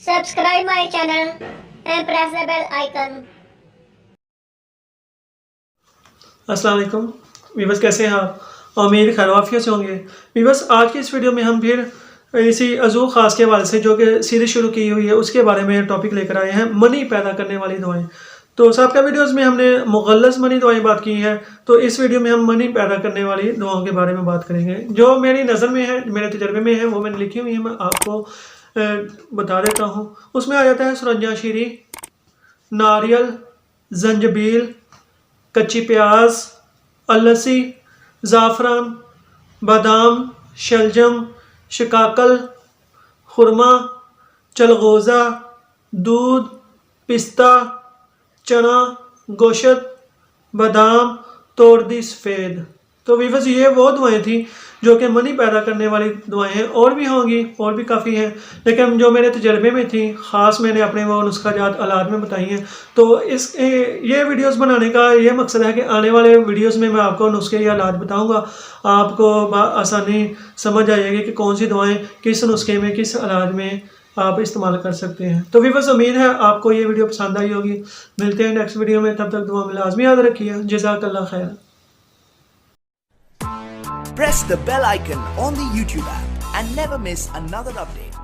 Subscribe my channel and press the bell icon. अस्सलाम वालेकुम viewers, कैसे हैं आप? उम्मीद खैर आफियत से होंगे। वीवर्स, आज की इस वीडियो में हम फिर इसी अज़ू ख़ास के हवाले से जो कि सीरीज़ शुरू की हुई है उसके बारे में टॉपिक लेकर आए हैं, मनी पैदा करने वाली दवाएं। तो सबका वीडियोस में हमने मुग़ल्लज़ मनी दवाएं बात की हैं, तो इस वीडियो में हम मनी पैदा करने वाली दवाओं के बारे में बात करेंगे। जो मेरी नज़र में है, मेरे तजर्बे में है, वो मैंने लिखी हुई है, मैं आपको बता देता हूँ। उसमें आ जाता है सुरंजा शीरी, नारियल, जंजबील, कच्ची प्याज, अलसी, ज़ाफ़रान, बादाम, शलजम, शिकाकल, खुरमा, चलगोज़ा, दूध, पिस्ता, चना, गोशत, बादाम, तोरदी सफ़ेद। तो वीवर्स, ये वो दवाएं थी जो कि मनी पैदा करने वाली दवाएं हैं। और भी होंगी, और भी काफ़ी हैं, लेकिन जो मेरे तजर्बे में थी, ख़ास मैंने अपने वो नुस्ख़ाजात औलाद में बताई हैं। तो ये वीडियोस बनाने का ये मकसद है कि आने वाले वीडियोस में मैं आपको नुस्खे या औलाद बताऊंगा, आपको आसानी समझ आ जाएगी कि कौन सी दवाएं किस नुस्खे में, किस औलाद में आप इस्तेमाल कर सकते हैं। तो वीवर्स, उम्मीद है आपको ये वीडियो पसंद आई होगी। मिलते हैं नेक्स्ट वीडियो में, तब तक दुआ में लाजमी याद रखिए। जज़ाकल्लाह खैर। Press the bell icon on the YouTube app and never miss another update.